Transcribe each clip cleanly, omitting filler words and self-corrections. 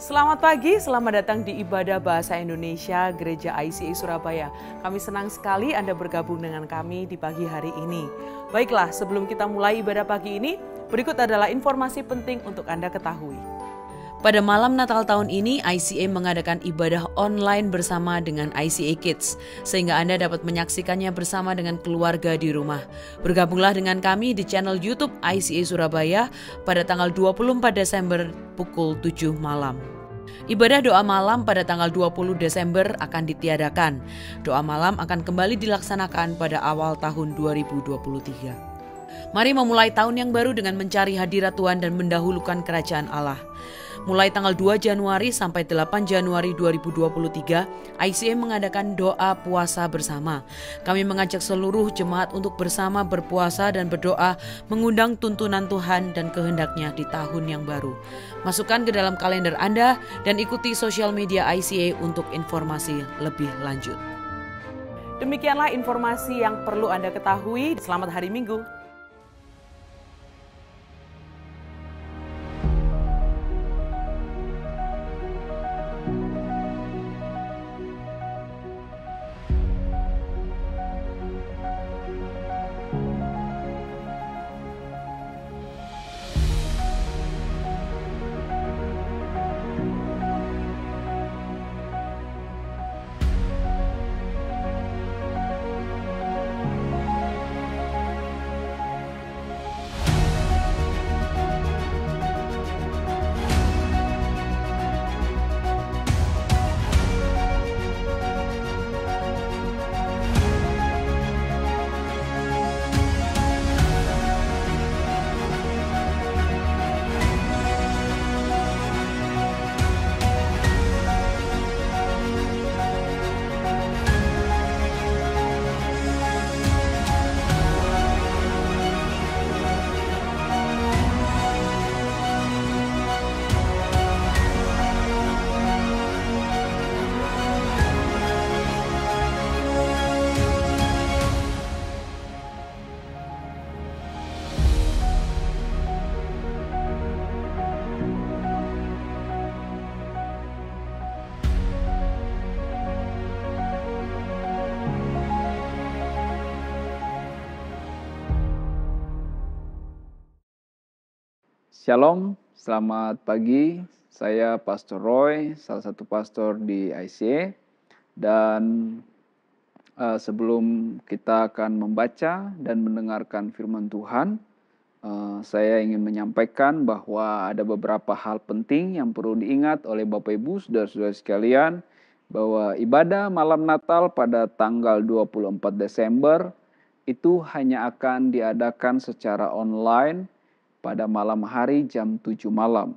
Selamat pagi, selamat datang di Ibadah Bahasa Indonesia Gereja ICA Surabaya. Kami senang sekali Anda bergabung dengan kami di pagi hari ini. Baiklah, sebelum kita mulai ibadah pagi ini, berikut adalah informasi penting untuk Anda ketahui. Pada malam Natal tahun ini, ICA mengadakan ibadah online bersama dengan ICA Kids, sehingga Anda dapat menyaksikannya bersama dengan keluarga di rumah. Bergabunglah dengan kami di channel YouTube ICA Surabaya pada tanggal 24 Desember pukul 7 malam. Ibadah doa malam pada tanggal 20 Desember akan ditiadakan. Doa malam akan kembali dilaksanakan pada awal tahun 2023. Mari memulai tahun yang baru dengan mencari hadirat Tuhan dan mendahulukan kerajaan Allah. Mulai tanggal 2 Januari sampai 8 Januari 2023, ICA mengadakan doa puasa bersama. Kami mengajak seluruh jemaat untuk bersama berpuasa dan berdoa mengundang tuntunan Tuhan dan kehendaknya di tahun yang baru. Masukkan ke dalam kalender Anda dan ikuti sosial media ICA untuk informasi lebih lanjut. Demikianlah informasi yang perlu Anda ketahui. Selamat hari Minggu. Shalom, selamat pagi. Saya Pastor Roy, salah satu pastor di ICA. Dan sebelum kita akan membaca dan mendengarkan firman Tuhan, saya ingin menyampaikan bahwa ada beberapa hal penting yang perlu diingat oleh Bapak Ibu, saudara-saudara sekalian, bahwa ibadah malam Natal pada tanggal 24 Desember itu hanya akan diadakan secara online pada malam hari jam 7 malam.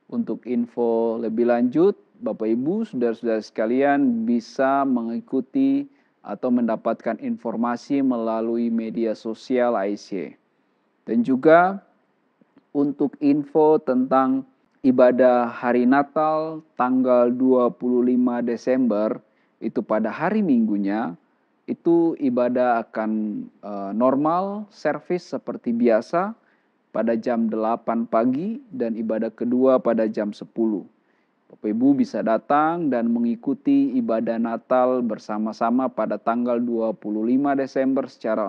Untuk info lebih lanjut, Bapak Ibu, saudara-saudara sekalian bisa mengikuti atau mendapatkan informasi melalui media sosial ICA. Dan juga untuk info tentang ibadah hari Natal tanggal 25 Desember, itu pada hari Minggunya, itu ibadah akan normal, servis seperti biasa, pada jam 8 pagi dan ibadah kedua pada jam 10. Bapak Ibu bisa datang dan mengikuti ibadah Natal bersama-sama pada tanggal 25 Desember secara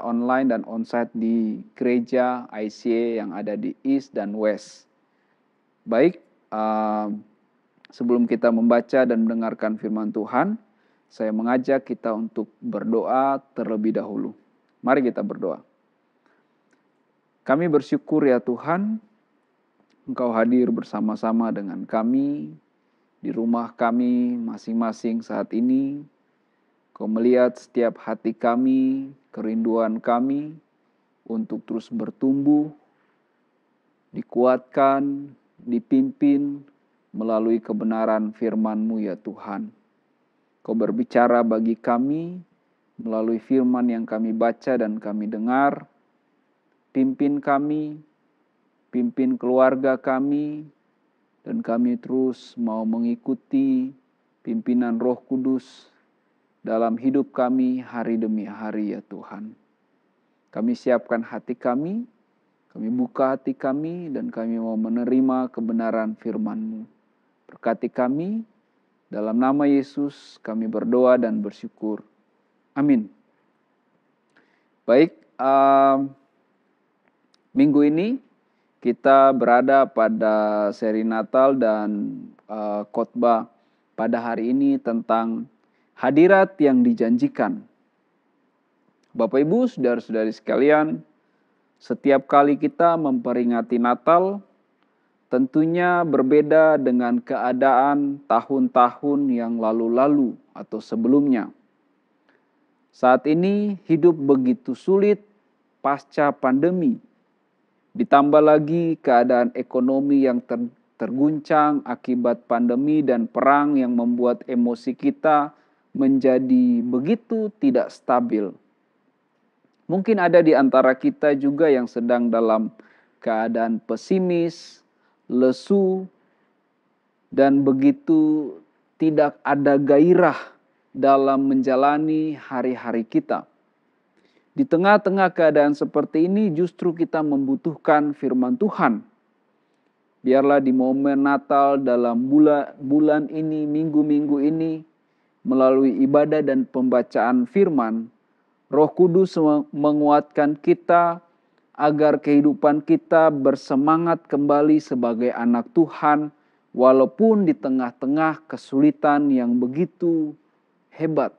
online dan onsite di gereja ICA yang ada di East dan West. Baik, sebelum kita membaca dan mendengarkan firman Tuhan, saya mengajak kita untuk berdoa terlebih dahulu. Mari kita berdoa. Kami bersyukur ya Tuhan, Engkau hadir bersama-sama dengan kami, di rumah kami masing-masing saat ini. Engkau melihat setiap hati kami, kerinduan kami untuk terus bertumbuh, dikuatkan, dipimpin melalui kebenaran firman-Mu ya Tuhan. Engkau berbicara bagi kami melalui firman yang kami baca dan kami dengar. Pimpin kami, pimpin keluarga kami, dan kami terus mau mengikuti pimpinan Roh Kudus dalam hidup kami hari demi hari ya Tuhan. Kami siapkan hati kami, Kami buka hati kami dan kami mau menerima kebenaran firman-Mu. Berkati kami, dalam nama Yesus kami berdoa dan bersyukur. Amin. Baik, minggu ini kita berada pada seri Natal dan khotbah pada hari ini tentang hadirat yang dijanjikan. Bapak Ibu, saudara-saudari sekalian, setiap kali kita memperingati Natal, tentunya berbeda dengan keadaan tahun-tahun yang lalu-lalu atau sebelumnya. Saat ini hidup begitu sulit pasca pandemi. Ditambah lagi keadaan ekonomi yang terguncang akibat pandemi dan perang yang membuat emosi kita menjadi begitu tidak stabil. Mungkin ada di antara kita juga yang sedang dalam keadaan pesimis, lesu, dan begitu tidak ada gairah dalam menjalani hari-hari kita. Di tengah-tengah keadaan seperti ini justru kita membutuhkan firman Tuhan. Biarlah di momen Natal dalam bulan ini, minggu-minggu ini, melalui ibadah dan pembacaan firman, Roh Kudus menguatkan kita agar kehidupan kita bersemangat kembali sebagai anak Tuhan walaupun di tengah-tengah kesulitan yang begitu hebat.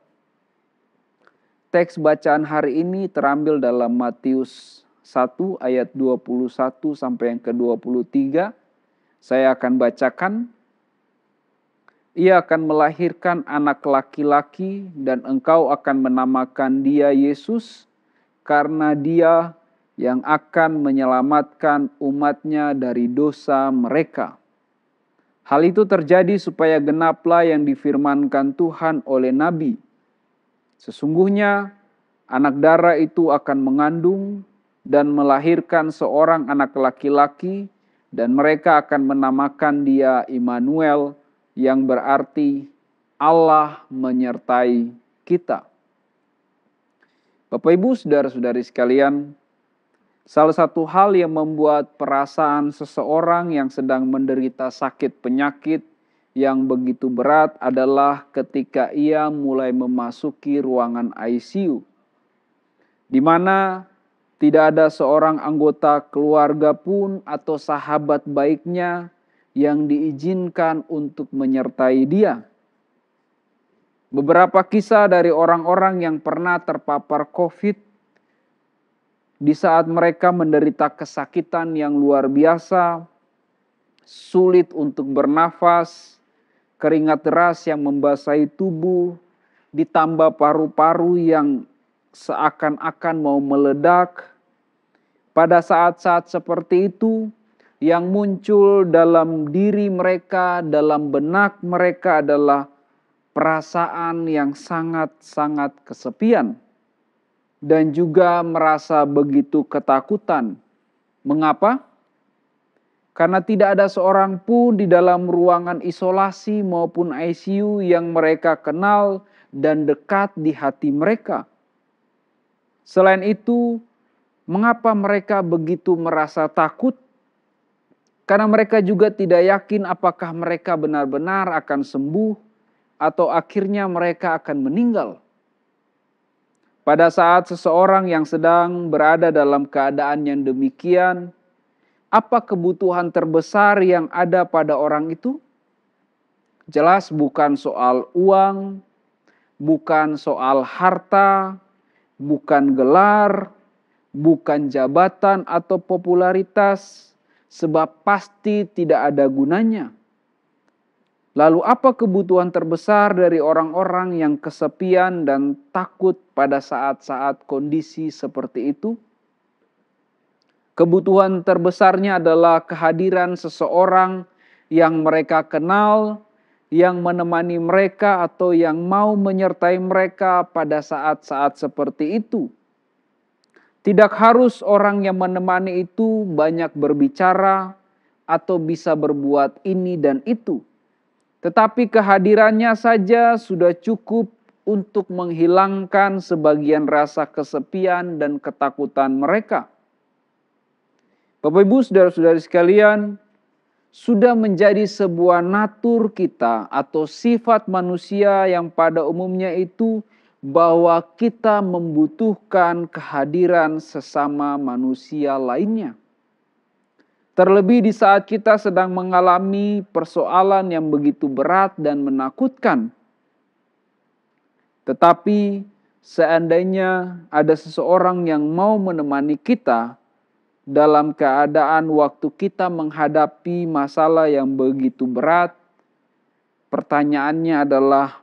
Teks bacaan hari ini terambil dalam Matius 1 ayat 21 sampai yang ke-23. Saya akan bacakan. Ia akan melahirkan anak laki-laki dan engkau akan menamakan dia Yesus, karena dia yang akan menyelamatkan umatnya dari dosa mereka. Hal itu terjadi supaya genaplah yang difirmankan Tuhan oleh Nabi. Sesungguhnya anak darah itu akan mengandung dan melahirkan seorang anak laki-laki, dan mereka akan menamakan dia Immanuel, yang berarti Allah menyertai kita. Bapak Ibu, saudara-saudari sekalian, salah satu hal yang membuat perasaan seseorang yang sedang menderita sakit penyakit yang begitu berat adalah ketika ia mulai memasuki ruangan ICU, di mana tidak ada seorang anggota keluarga pun atau sahabat baiknya yang diizinkan untuk menyertai dia. Beberapa kisah dari orang-orang yang pernah terpapar COVID di saat mereka menderita kesakitan yang luar biasa, sulit untuk bernafas, keringat deras yang membasahi tubuh, ditambah paru-paru yang seakan-akan mau meledak. Pada saat-saat seperti itu, yang muncul dalam diri mereka, dalam benak mereka adalah perasaan yang sangat-sangat kesepian. Dan juga merasa begitu ketakutan. Mengapa? Karena tidak ada seorang pun di dalam ruangan isolasi maupun ICU yang mereka kenal dan dekat di hati mereka. Selain itu, mengapa mereka begitu merasa takut? Karena mereka juga tidak yakin apakah mereka benar-benar akan sembuh atau akhirnya mereka akan meninggal. Pada saat seseorang yang sedang berada dalam keadaan yang demikian, apa kebutuhan terbesar yang ada pada orang itu? Jelas bukan soal uang, bukan soal harta, bukan gelar, bukan jabatan atau popularitas, sebab pasti tidak ada gunanya. Lalu apa kebutuhan terbesar dari orang-orang yang kesepian dan takut pada saat-saat kondisi seperti itu? Kebutuhan terbesarnya adalah kehadiran seseorang yang mereka kenal, yang menemani mereka atau yang mau menyertai mereka pada saat-saat seperti itu. Tidak harus orang yang menemani itu banyak berbicara atau bisa berbuat ini dan itu. Tetapi kehadirannya saja sudah cukup untuk menghilangkan sebagian rasa kesepian dan ketakutan mereka. Bapak Ibu, saudara-saudari sekalian, sudah menjadi sebuah natur kita atau sifat manusia yang pada umumnya itu bahwa kita membutuhkan kehadiran sesama manusia lainnya. Terlebih di saat kita sedang mengalami persoalan yang begitu berat dan menakutkan. Tetapi seandainya ada seseorang yang mau menemani kita dalam keadaan waktu kita menghadapi masalah yang begitu berat, pertanyaannya adalah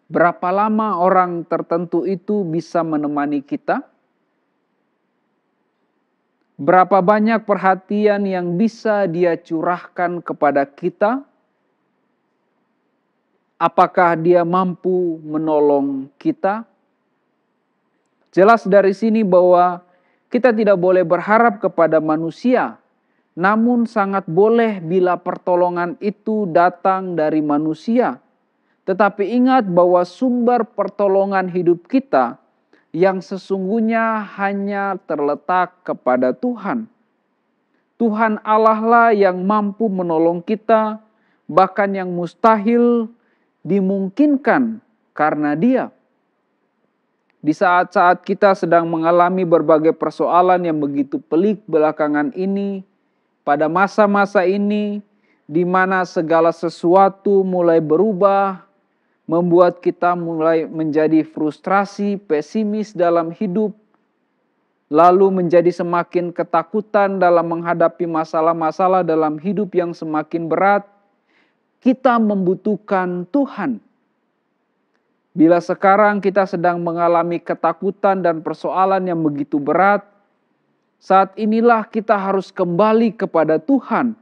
berapa lama orang tertentu itu bisa menemani kita? Berapa banyak perhatian yang bisa dia curahkan kepada kita? Apakah dia mampu menolong kita? Jelas dari sini bahwa kita tidak boleh berharap kepada manusia, namun sangat boleh bila pertolongan itu datang dari manusia. Tetapi ingat bahwa sumber pertolongan hidup kita yang sesungguhnya hanya terletak kepada Tuhan. Tuhan Allah lah yang mampu menolong kita, bahkan yang mustahil dimungkinkan karena Dia. Di saat-saat kita sedang mengalami berbagai persoalan yang begitu pelik belakangan ini, pada masa-masa ini, di mana segala sesuatu mulai berubah, membuat kita mulai menjadi frustrasi, pesimis dalam hidup, lalu menjadi semakin ketakutan dalam menghadapi masalah-masalah dalam hidup yang semakin berat, kita membutuhkan Tuhan. Bila sekarang kita sedang mengalami ketakutan dan persoalan yang begitu berat, saat inilah kita harus kembali kepada Tuhan.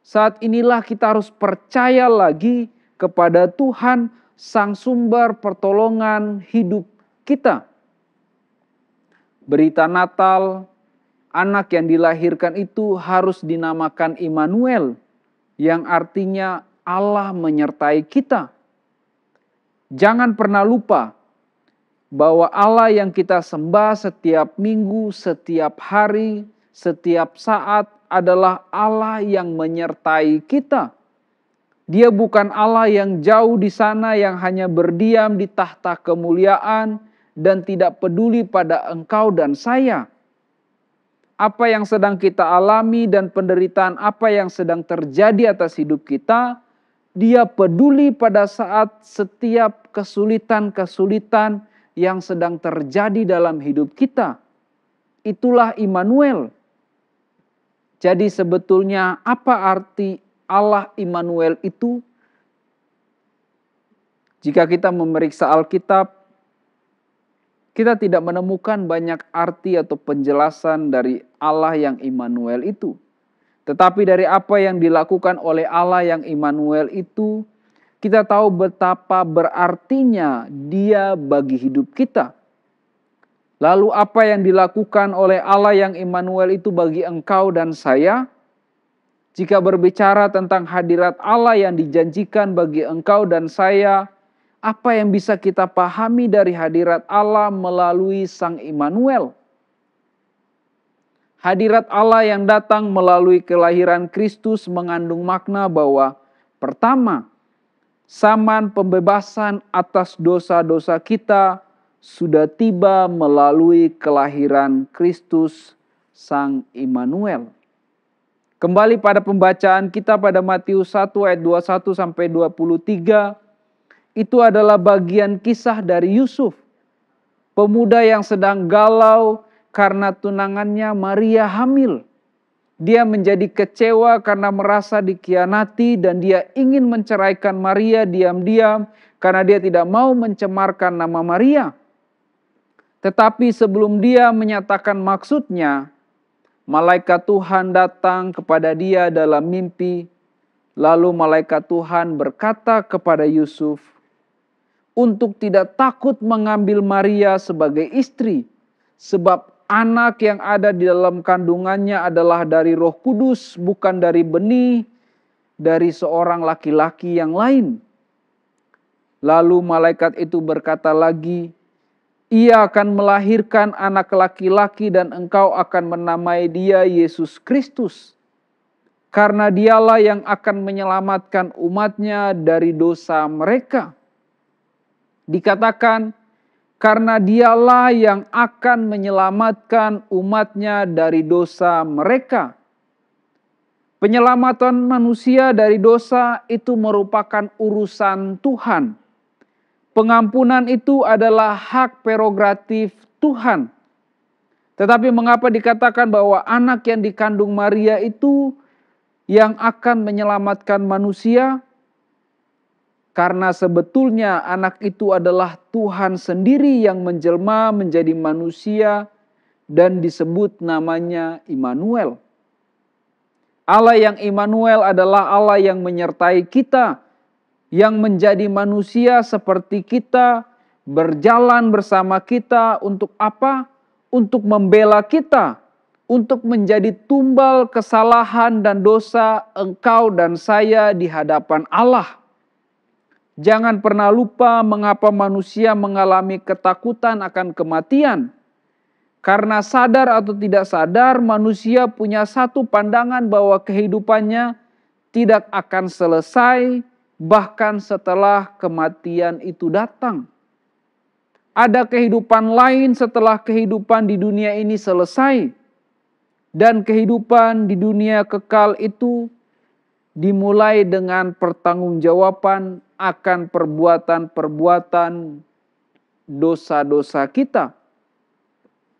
Saat inilah kita harus percaya lagi kepada Tuhan, sang sumber pertolongan hidup kita. Berita Natal, anak yang dilahirkan itu harus dinamakan Immanuel, yang artinya Allah menyertai kita. Jangan pernah lupa bahwa Allah yang kita sembah setiap minggu, setiap hari, setiap saat adalah Allah yang menyertai kita. Dia bukan Allah yang jauh di sana yang hanya berdiam di tahta kemuliaan dan tidak peduli pada engkau dan saya. Apa yang sedang kita alami dan penderitaan apa yang sedang terjadi atas hidup kita, Dia peduli pada saat setiap kesulitan-kesulitan yang sedang terjadi dalam hidup kita. Itulah Immanuel. Jadi sebetulnya apa arti Allah Immanuel itu? Jika kita memeriksa Alkitab, kita tidak menemukan banyak arti atau penjelasan dari Allah yang Immanuel itu. Tetapi dari apa yang dilakukan oleh Allah yang Immanuel itu, kita tahu betapa berartinya Dia bagi hidup kita. Lalu apa yang dilakukan oleh Allah yang Immanuel itu bagi engkau dan saya? Jika berbicara tentang hadirat Allah yang dijanjikan bagi engkau dan saya, apa yang bisa kita pahami dari hadirat Allah melalui Sang Immanuel? Hadirat Allah yang datang melalui kelahiran Kristus mengandung makna bahwa pertama, zaman pembebasan atas dosa-dosa kita sudah tiba melalui kelahiran Kristus Sang Immanuel. Kembali pada pembacaan kita pada Matius 1 ayat 21 sampai 23, itu adalah bagian kisah dari Yusuf, pemuda yang sedang galau karena tunangannya Maria hamil. Dia menjadi kecewa karena merasa dikhianati dan dia ingin menceraikan Maria diam-diam karena dia tidak mau mencemarkan nama Maria. Tetapi sebelum dia menyatakan maksudnya, malaikat Tuhan datang kepada dia dalam mimpi. Lalu malaikat Tuhan berkata kepada Yusuf untuk tidak takut mengambil Maria sebagai istri, sebab anak yang ada di dalam kandungannya adalah dari Roh Kudus, bukan dari benih dari seorang laki-laki yang lain. Lalu malaikat itu berkata lagi, Ia akan melahirkan anak laki-laki dan engkau akan menamai dia Yesus Kristus. Karena dialah yang akan menyelamatkan umatnya dari dosa mereka. Dikatakan, karena dialah yang akan menyelamatkan umatnya dari dosa mereka. Penyelamatan manusia dari dosa itu merupakan urusan Tuhan. Pengampunan itu adalah hak prerogatif Tuhan. Tetapi mengapa dikatakan bahwa anak yang dikandung Maria itu yang akan menyelamatkan manusia? Karena sebetulnya anak itu adalah Tuhan sendiri yang menjelma menjadi manusia dan disebut namanya Immanuel. Allah yang Immanuel adalah Allah yang menyertai kita, yang menjadi manusia seperti kita, berjalan bersama kita untuk apa? Untuk membela kita, untuk menjadi tumbal kesalahan dan dosa engkau dan saya di hadapan Allah. Jangan pernah lupa mengapa manusia mengalami ketakutan akan kematian. Karena sadar atau tidak sadar, manusia punya satu pandangan bahwa kehidupannya tidak akan selesai bahkan setelah kematian itu datang. Ada kehidupan lain setelah kehidupan di dunia ini selesai. Dan kehidupan di dunia kekal itu dimulai dengan pertanggungjawaban akan perbuatan-perbuatan dosa-dosa kita.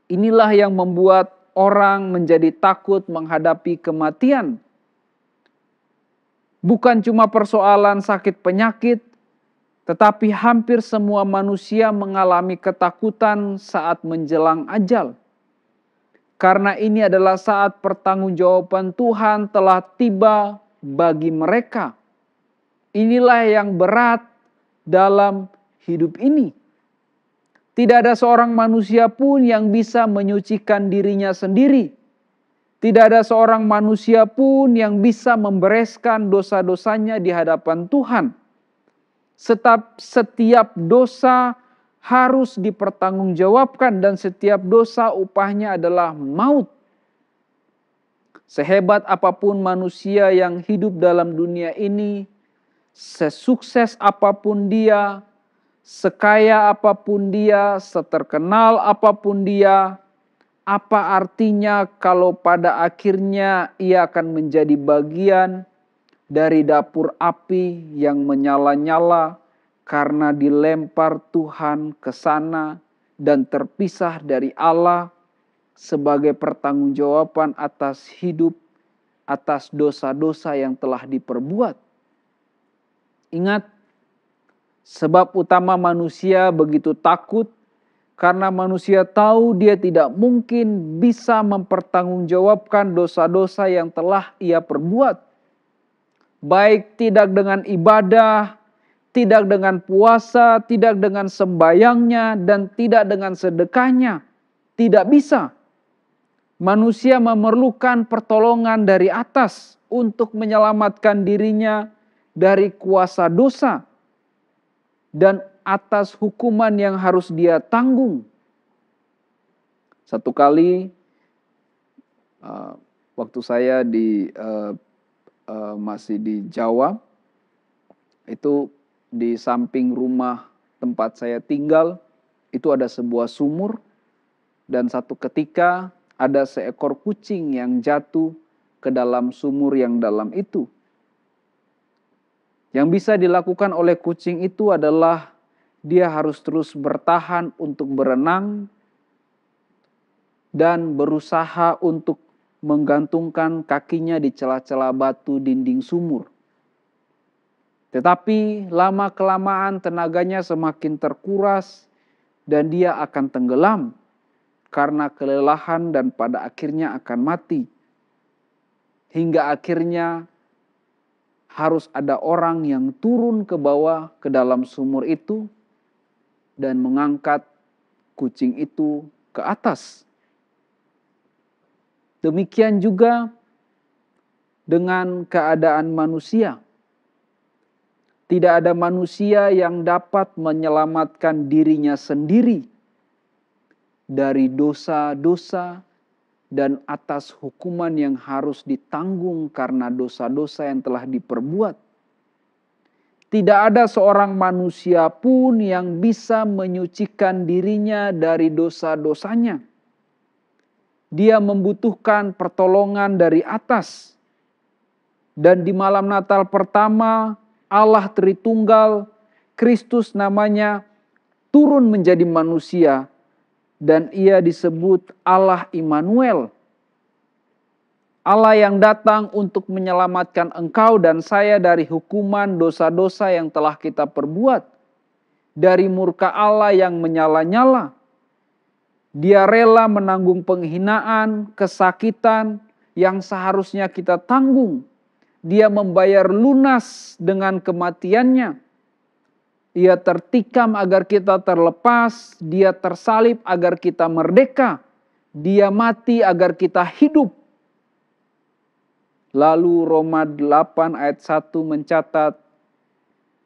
Inilah yang membuat orang menjadi takut menghadapi kematian. Bukan cuma persoalan sakit penyakit, tetapi hampir semua manusia mengalami ketakutan saat menjelang ajal. Karena ini adalah saat pertanggungjawaban Tuhan telah tiba bagi mereka. Inilah yang berat dalam hidup ini. Tidak ada seorang manusia pun yang bisa menyucikan dirinya sendiri. Tidak ada seorang manusia pun yang bisa membereskan dosa-dosanya di hadapan Tuhan. Setiap dosa harus dipertanggungjawabkan dan setiap dosa upahnya adalah maut. Sehebat apapun manusia yang hidup dalam dunia ini, sesukses apapun dia, sekaya apapun dia, seterkenal apapun dia, apa artinya kalau pada akhirnya ia akan menjadi bagian dari dapur api yang menyala-nyala karena dilempar Tuhan ke sana dan terpisah dari Allah sebagai pertanggungjawaban atas hidup, atas dosa-dosa yang telah diperbuat. Ingat, sebab utama manusia begitu takut karena manusia tahu dia tidak mungkin bisa mempertanggungjawabkan dosa-dosa yang telah ia perbuat. Baik tidak dengan ibadah, tidak dengan puasa, tidak dengan sembayangnya, dan tidak dengan sedekahnya. Tidak bisa. Manusia memerlukan pertolongan dari atas untuk menyelamatkan dirinya dari kuasa dosa dan atas hukuman yang harus dia tanggung. Satu kali waktu saya masih di Jawa, itu di samping rumah tempat saya tinggal itu ada sebuah sumur, dan satu ketika ada seekor kucing yang jatuh ke dalam sumur yang dalam itu. Yang bisa dilakukan oleh kucing itu adalah dia harus terus bertahan untuk berenang dan berusaha untuk menggantungkan kakinya di celah-celah batu dinding sumur. Tetapi lama-kelamaan tenaganya semakin terkuras dan dia akan tenggelam karena kelelahan dan pada akhirnya akan mati. Hingga akhirnya harus ada orang yang turun ke bawah ke dalam sumur itu dan mengangkat kucing itu ke atas. Demikian juga dengan keadaan manusia. Tidak ada manusia yang dapat menyelamatkan dirinya sendiri. dari dosa-dosa dan atas hukuman yang harus ditanggung karena dosa-dosa yang telah diperbuat. Tidak ada seorang manusia pun yang bisa menyucikan dirinya dari dosa-dosanya. Dia membutuhkan pertolongan dari atas. Dan di malam Natal pertama, Allah Tritunggal, Kristus namanya, turun menjadi manusia. Dan ia disebut Allah Immanuel. Allah yang datang untuk menyelamatkan engkau dan saya dari hukuman dosa-dosa yang telah kita perbuat. Dari murka Allah yang menyala-nyala. Dia rela menanggung penghinaan, kesakitan yang seharusnya kita tanggung. Dia membayar lunas dengan kematiannya. Ia tertikam agar kita terlepas. Dia tersalib agar kita merdeka. Dia mati agar kita hidup. Lalu Roma 8 ayat 1 mencatat,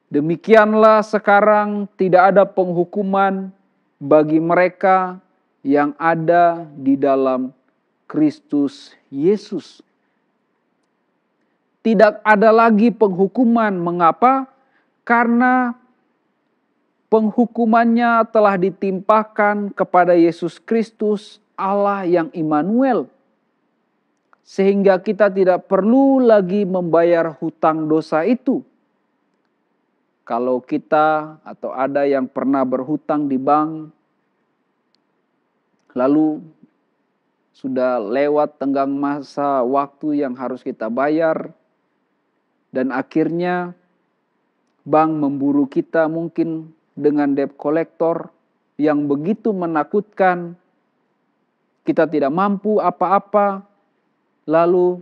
demikianlah sekarang tidak ada penghukuman bagi mereka yang ada di dalam Kristus Yesus. Tidak ada lagi penghukuman. Mengapa? Karena penghukumannya telah ditimpakan kepada Yesus Kristus, Allah yang Immanuel. Sehingga kita tidak perlu lagi membayar hutang dosa itu. Kalau kita atau ada yang pernah berhutang di bank, lalu sudah lewat tenggang masa waktu yang harus kita bayar, dan akhirnya bank memburu kita mungkin dengan debt collector yang begitu menakutkan, kita tidak mampu apa-apa. Lalu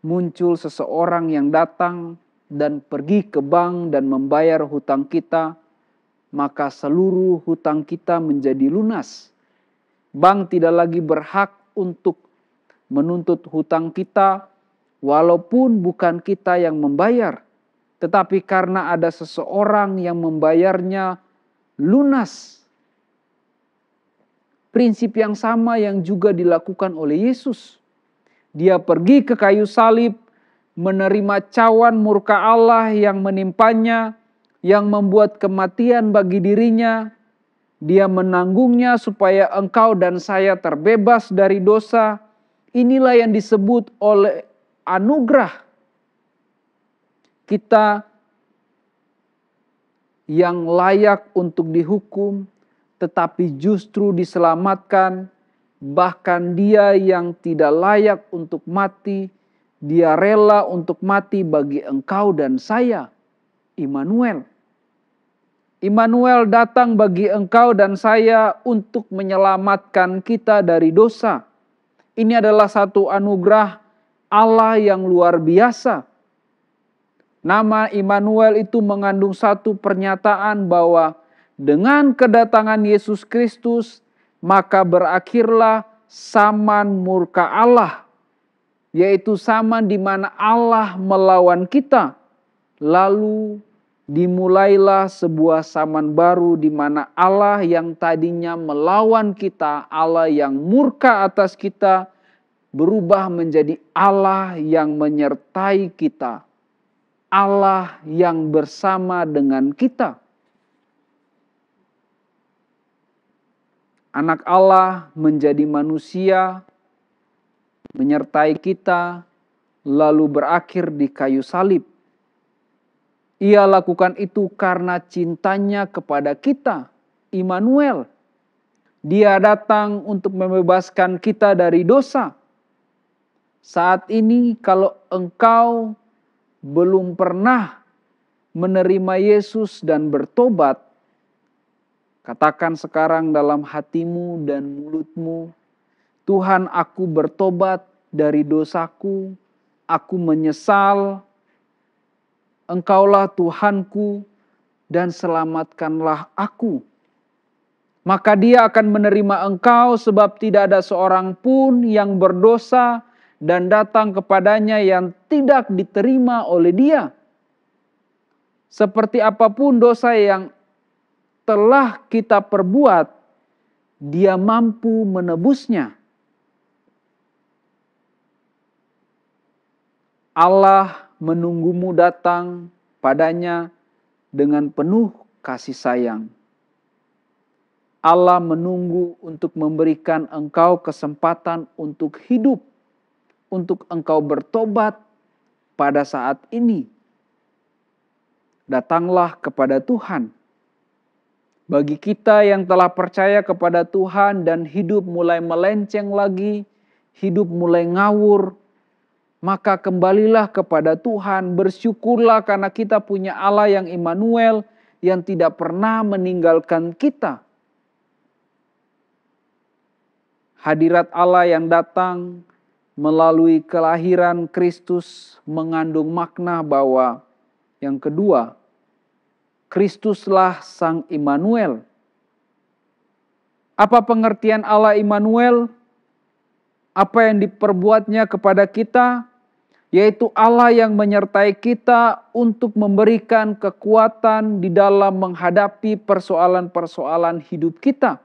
muncul seseorang yang datang dan pergi ke bank dan membayar hutang kita, maka seluruh hutang kita menjadi lunas. Bank tidak lagi berhak untuk menuntut hutang kita, walaupun bukan kita yang membayar. Tetapi karena ada seseorang yang membayarnya lunas. Prinsip yang sama yang juga dilakukan oleh Yesus. Dia pergi ke kayu salib, menerima cawan murka Allah yang menimpanya, yang membuat kematian bagi dirinya. Dia menanggungnya supaya engkau dan saya terbebas dari dosa. Inilah yang disebut oleh anugerah. Kita yang layak untuk dihukum, tetapi justru diselamatkan. Bahkan dia yang tidak layak untuk mati, dia rela untuk mati bagi engkau dan saya. Immanuel. Immanuel datang bagi engkau dan saya untuk menyelamatkan kita dari dosa. Ini adalah satu anugerah Allah yang luar biasa. Nama Immanuel itu mengandung satu pernyataan bahwa dengan kedatangan Yesus Kristus, maka berakhirlah zaman murka Allah, yaitu zaman di mana Allah melawan kita. Lalu dimulailah sebuah zaman baru di mana Allah yang tadinya melawan kita, Allah yang murka atas kita, berubah menjadi Allah yang menyertai kita. Allah yang bersama dengan kita. Anak Allah menjadi manusia, menyertai kita, lalu berakhir di kayu salib. Ia lakukan itu karena cintanya kepada kita, Immanuel. Dia datang untuk membebaskan kita dari dosa. Saat ini kalau engkau belum pernah menerima Yesus dan bertobat, katakan sekarang dalam hatimu dan mulutmu, Tuhan, aku bertobat dari dosaku, aku menyesal, Engkaulah Tuhanku dan selamatkanlah aku. Maka dia akan menerima engkau sebab tidak ada seorang pun yang berdosa dan datang kepadanya yang tidak diterima oleh dia. Seperti apapun dosa yang telah kita perbuat, Dia mampu menebusnya. Allah menunggumu datang padanya dengan penuh kasih sayang. Allah menunggu untuk memberikan engkau kesempatan untuk hidup, untuk engkau bertobat pada saat ini. Datanglah kepada Tuhan. Bagi kita yang telah percaya kepada Tuhan dan hidup mulai melenceng lagi, hidup mulai ngawur, maka kembalilah kepada Tuhan, bersyukurlah karena kita punya Allah yang Immanuel, yang tidak pernah meninggalkan kita. Hadirat Allah yang datang melalui kelahiran Kristus mengandung makna bahwa yang kedua, Kristuslah Sang Immanuel. Apa pengertian Allah Immanuel? Apa yang diperbuatnya kepada kita? Yaitu Allah yang menyertai kita untuk memberikan kekuatan di dalam menghadapi persoalan-persoalan hidup kita.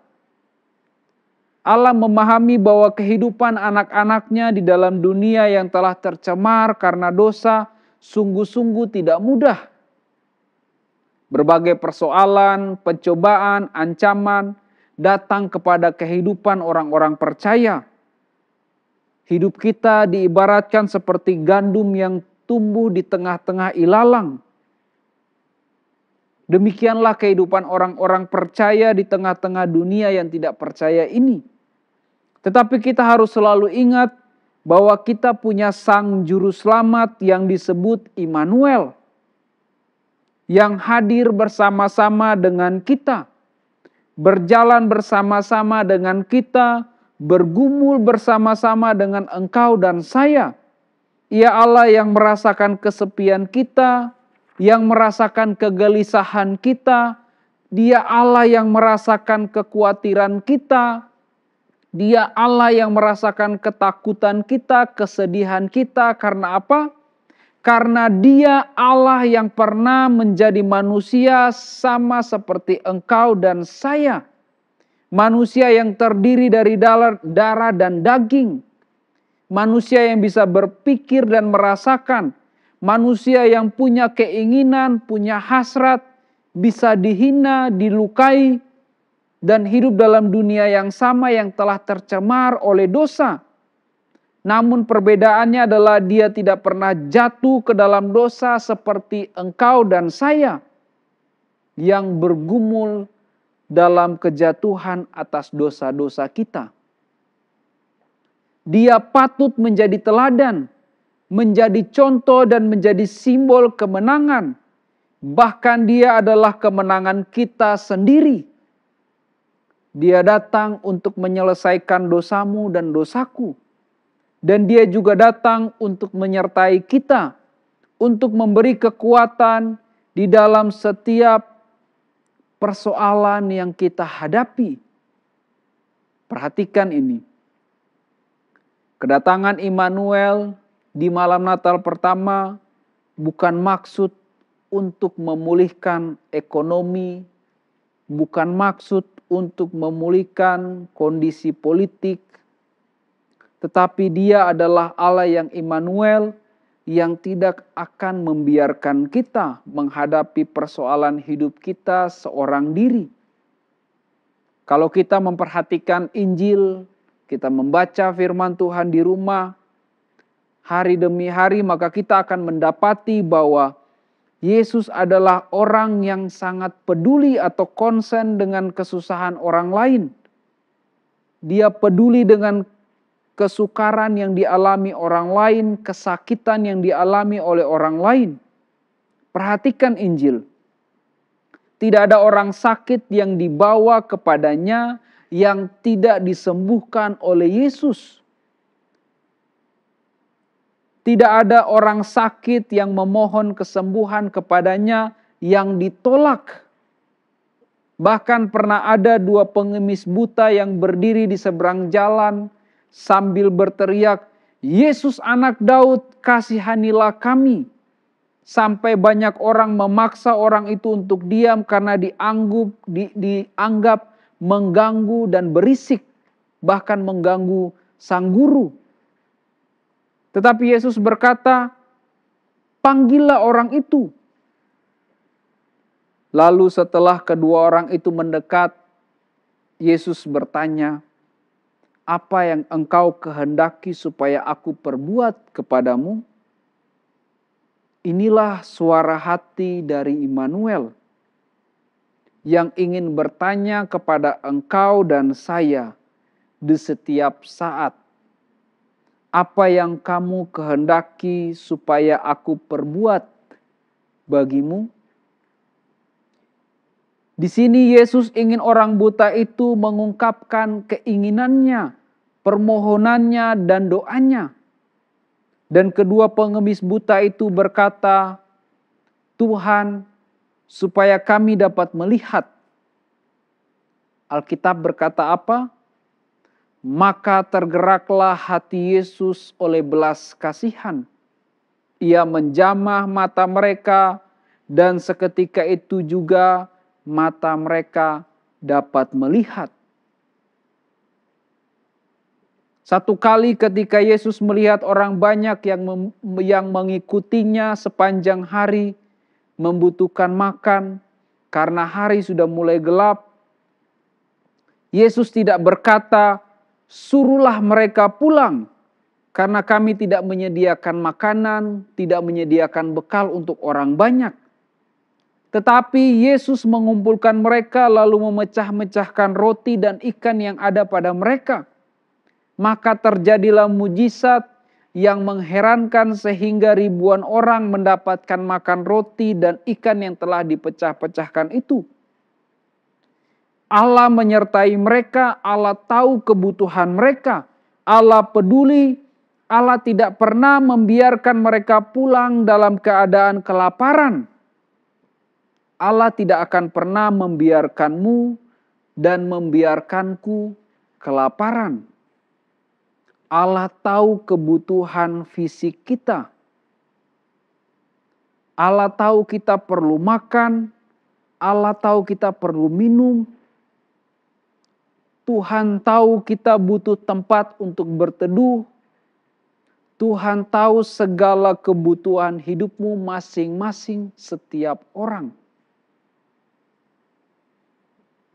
Allah memahami bahwa kehidupan anak-anaknya di dalam dunia yang telah tercemar karena dosa sungguh-sungguh tidak mudah. Berbagai persoalan, pencobaan, ancaman datang kepada kehidupan orang-orang percaya. Hidup kita diibaratkan seperti gandum yang tumbuh di tengah-tengah ilalang. Demikianlah kehidupan orang-orang percaya di tengah-tengah dunia yang tidak percaya ini. Tetapi kita harus selalu ingat bahwa kita punya Sang Juru Selamat yang disebut Immanuel, yang hadir bersama-sama dengan kita, berjalan bersama-sama dengan kita, bergumul bersama-sama dengan engkau dan saya. Ia Allah yang merasakan kesepian kita, yang merasakan kegelisahan kita. Dia Allah yang merasakan kekhawatiran kita. Dia Allah yang merasakan ketakutan kita, kesedihan kita. Karena apa? Karena Dia Allah yang pernah menjadi manusia sama seperti engkau dan saya. Manusia yang terdiri dari darah dan daging. Manusia yang bisa berpikir dan merasakan. Manusia yang punya keinginan, punya hasrat, bisa dihina, dilukai, dan hidup dalam dunia yang sama yang telah tercemar oleh dosa. Namun perbedaannya adalah dia tidak pernah jatuh ke dalam dosa seperti engkau dan saya yang bergumul dalam kejatuhan atas dosa-dosa kita. Dia patut menjadi teladan, menjadi contoh dan menjadi simbol kemenangan. Bahkan dia adalah kemenangan kita sendiri. Dia datang untuk menyelesaikan dosamu dan dosaku. Dan dia juga datang untuk menyertai kita. Untuk memberi kekuatan di dalam setiap persoalan yang kita hadapi. Perhatikan ini. Kedatangan Immanuel di malam Natal pertama bukan maksud untuk memulihkan ekonomi, bukan maksud untuk memulihkan kondisi politik, tetapi Dia adalah Allah yang Immanuel yang tidak akan membiarkan kita menghadapi persoalan hidup kita seorang diri. Kalau kita memperhatikan Injil, kita membaca firman Tuhan di rumah, hari demi hari, maka kita akan mendapati bahwa Yesus adalah orang yang sangat peduli atau konsen dengan kesusahan orang lain. Dia peduli dengan kesukaran yang dialami orang lain, kesakitan yang dialami oleh orang lain. Perhatikan Injil. Tidak ada orang sakit yang dibawa kepadanya yang tidak disembuhkan oleh Yesus. Tidak ada orang sakit yang memohon kesembuhan kepadanya yang ditolak. Bahkan pernah ada 2 pengemis buta yang berdiri di seberang jalan sambil berteriak, "Yesus anak Daud, kasihanilah kami." Sampai banyak orang memaksa orang itu untuk diam karena dianggap mengganggu dan berisik, bahkan mengganggu sang guru. Tetapi Yesus berkata, panggillah orang itu. Lalu setelah kedua orang itu mendekat, Yesus bertanya, apa yang engkau kehendaki supaya aku perbuat kepadamu? Inilah suara hati dari Immanuel yang ingin bertanya kepada engkau dan saya di setiap saat. Apa yang kamu kehendaki supaya aku perbuat bagimu? Di sini Yesus ingin orang buta itu mengungkapkan keinginannya, permohonannya, dan doanya. Dan kedua pengemis buta itu berkata, Tuhan, supaya kami dapat melihat. Alkitab berkata apa? Maka tergeraklah hati Yesus oleh belas kasihan. Ia menjamah mata mereka, dan seketika itu juga mata mereka dapat melihat. Satu kali ketika Yesus melihat orang banyak yang mengikutinya sepanjang hari, membutuhkan makan karena hari sudah mulai gelap, Yesus tidak berkata, suruhlah mereka pulang karena kami tidak menyediakan makanan, tidak menyediakan bekal untuk orang banyak. Tetapi Yesus mengumpulkan mereka lalu memecah-mecahkan roti dan ikan yang ada pada mereka. Maka terjadilah mujizat yang mengherankan sehingga ribuan orang mendapatkan makan roti dan ikan yang telah dipecah-pecahkan itu. Allah menyertai mereka, Allah tahu kebutuhan mereka, Allah peduli, Allah tidak pernah membiarkan mereka pulang dalam keadaan kelaparan. Allah tidak akan pernah membiarkanmu dan membiarkanku kelaparan. Allah tahu kebutuhan fisik kita. Allah tahu kita perlu makan. Allah tahu kita perlu minum. Tuhan tahu kita butuh tempat untuk berteduh. Tuhan tahu segala kebutuhan hidupmu masing-masing setiap orang.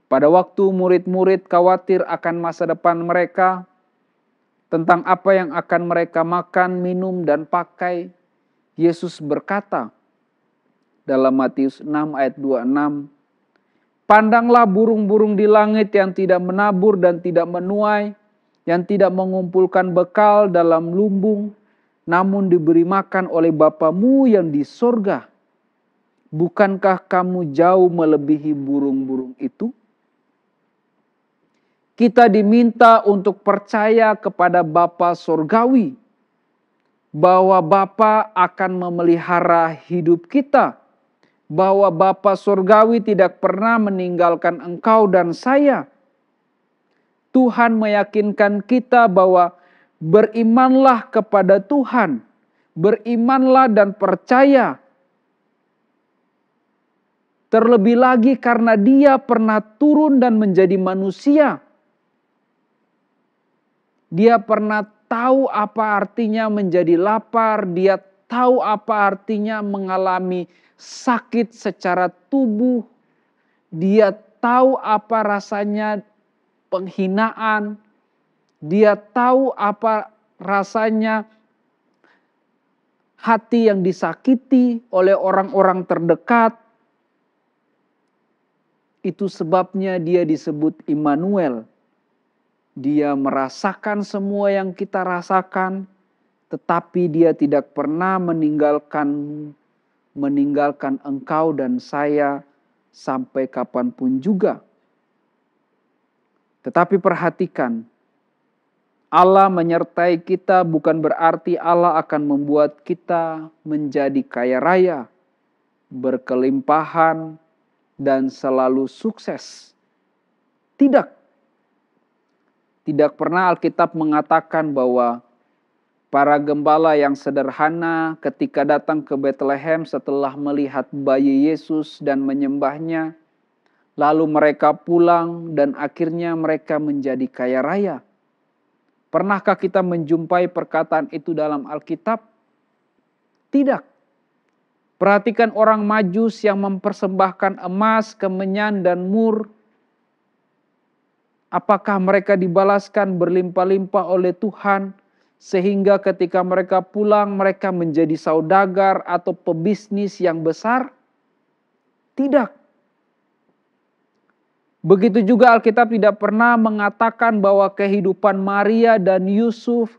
Pada waktu murid-murid khawatir akan masa depan mereka, tentang apa yang akan mereka makan, minum, dan pakai, Yesus berkata dalam Matius 6 ayat 26, pandanglah burung-burung di langit yang tidak menabur dan tidak menuai, yang tidak mengumpulkan bekal dalam lumbung, namun diberi makan oleh Bapamu yang di sorga. Bukankah kamu jauh melebihi burung-burung itu? Kita diminta untuk percaya kepada Bapa Surgawi, bahwa Bapa akan memelihara hidup kita, bahwa Bapa Surgawi tidak pernah meninggalkan engkau dan saya. Tuhan meyakinkan kita bahwa berimanlah kepada Tuhan, berimanlah dan percaya. Terlebih lagi karena Dia pernah turun dan menjadi manusia. Dia pernah tahu apa artinya menjadi lapar, dia tahu apa artinya mengalami sakit secara tubuh, dia tahu apa rasanya penghinaan, dia tahu apa rasanya hati yang disakiti oleh orang-orang terdekat. Itu sebabnya dia disebut Immanuel. Dia merasakan semua yang kita rasakan, tetapi dia tidak pernah meninggalkan engkau dan saya sampai kapanpun juga. Tetapi perhatikan, Allah menyertai kita bukan berarti Allah akan membuat kita menjadi kaya raya, berkelimpahan, dan selalu sukses. Tidak. Tidak pernah Alkitab mengatakan bahwa para gembala yang sederhana ketika datang ke Bethlehem setelah melihat bayi Yesus dan menyembahnya, lalu mereka pulang dan akhirnya mereka menjadi kaya raya. Pernahkah kita menjumpai perkataan itu dalam Alkitab? Tidak. Perhatikan orang Majus yang mempersembahkan emas, kemenyan, dan mur. Apakah mereka dibalaskan berlimpah-limpah oleh Tuhan sehingga ketika mereka pulang mereka menjadi saudagar atau pebisnis yang besar? Tidak. Begitu juga Alkitab tidak pernah mengatakan bahwa kehidupan Maria dan Yusuf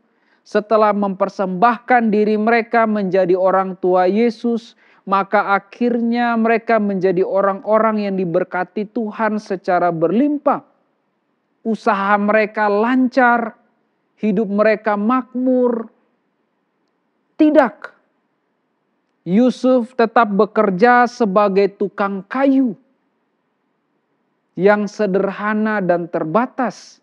setelah mempersembahkan diri mereka menjadi orang tua Yesus, maka akhirnya mereka menjadi orang-orang yang diberkati Tuhan secara berlimpah. Usaha mereka lancar, hidup mereka makmur. Tidak. Yusuf tetap bekerja sebagai tukang kayu yang sederhana dan terbatas.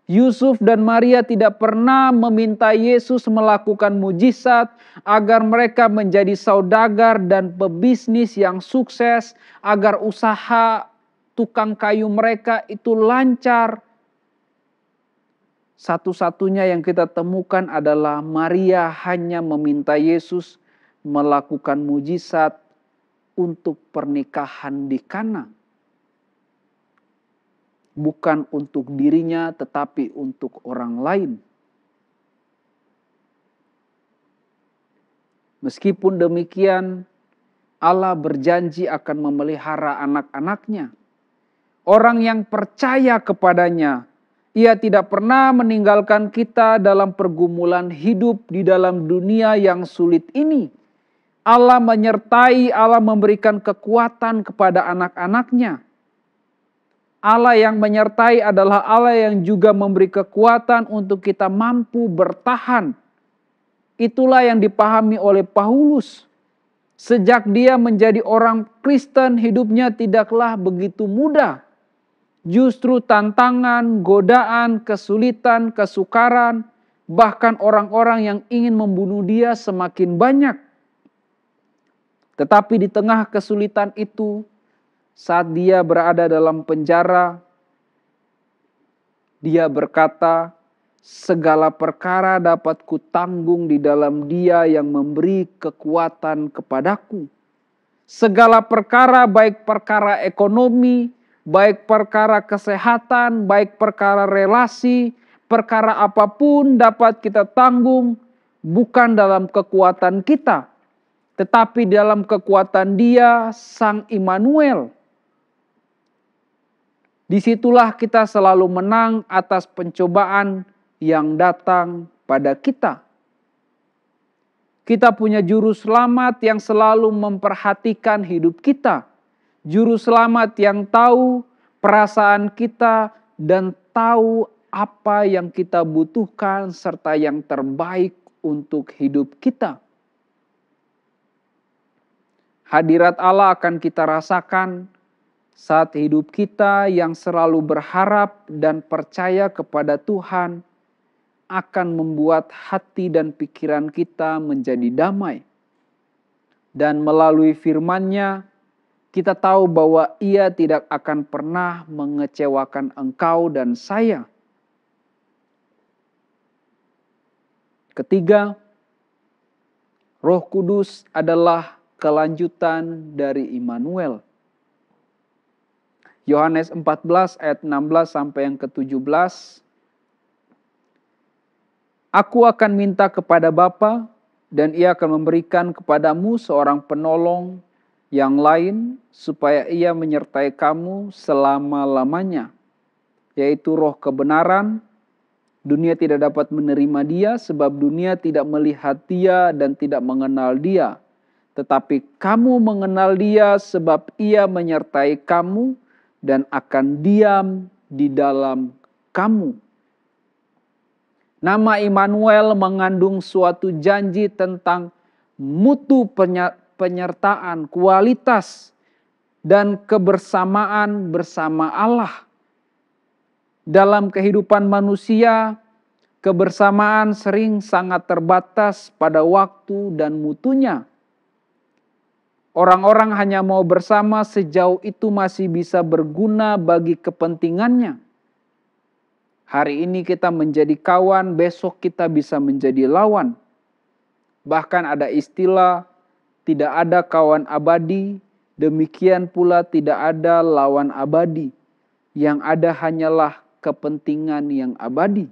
Yusuf dan Maria tidak pernah meminta Yesus melakukan mujizat agar mereka menjadi saudagar dan pebisnis yang sukses, agar usaha tukang kayu mereka itu lancar. Satu-satunya yang kita temukan adalah Maria hanya meminta Yesus melakukan mujizat untuk pernikahan di Kana. Bukan untuk dirinya tetapi untuk orang lain. Meskipun demikian, Allah berjanji akan memelihara anak-anaknya. Orang yang percaya kepadanya, Ia tidak pernah meninggalkan kita dalam pergumulan hidup di dalam dunia yang sulit ini. Allah menyertai, Allah memberikan kekuatan kepada anak-anaknya. Allah yang menyertai adalah Allah yang juga memberi kekuatan untuk kita mampu bertahan. Itulah yang dipahami oleh Paulus. Sejak dia menjadi orang Kristen, hidupnya tidaklah begitu mudah. Justru tantangan, godaan, kesulitan, kesukaran, bahkan orang-orang yang ingin membunuh dia semakin banyak. Tetapi di tengah kesulitan itu, saat dia berada dalam penjara, dia berkata, segala perkara dapat kutanggung di dalam Dia yang memberi kekuatan kepadaku. Segala perkara, baik perkara ekonomi, baik perkara kesehatan, baik perkara relasi, perkara apapun dapat kita tanggung bukan dalam kekuatan kita, tetapi dalam kekuatan Dia, Sang Immanuel. Disitulah kita selalu menang atas pencobaan yang datang pada kita. Kita punya juru selamat yang selalu memperhatikan hidup kita. Juru selamat yang tahu perasaan kita dan tahu apa yang kita butuhkan serta yang terbaik untuk hidup kita. Hadirat Allah akan kita rasakan saat hidup kita yang selalu berharap dan percaya kepada Tuhan akan membuat hati dan pikiran kita menjadi damai. Dan melalui firman-Nya, kita tahu bahwa Ia tidak akan pernah mengecewakan engkau dan saya. Ketiga, Roh Kudus adalah kelanjutan dari Immanuel. Yohanes 14 ayat 16 sampai yang ke-17. Aku akan minta kepada Bapa dan Ia akan memberikan kepadamu seorang penolong yang lain supaya Ia menyertai kamu selama-lamanya, yaitu Roh kebenaran. Dunia tidak dapat menerima Dia sebab dunia tidak melihat Dia dan tidak mengenal Dia. Tetapi kamu mengenal Dia sebab Ia menyertai kamu dan akan diam di dalam kamu. Nama Immanuel mengandung suatu janji tentang mutu penyertaan, kualitas, dan kebersamaan bersama Allah. Dalam kehidupan manusia, kebersamaan sering sangat terbatas pada waktu dan mutunya. Orang-orang hanya mau bersama sejauh itu masih bisa berguna bagi kepentingannya. Hari ini kita menjadi kawan, besok kita bisa menjadi lawan. Bahkan ada istilah tidak ada kawan abadi, demikian pula tidak ada lawan abadi. Yang ada hanyalah kepentingan yang abadi.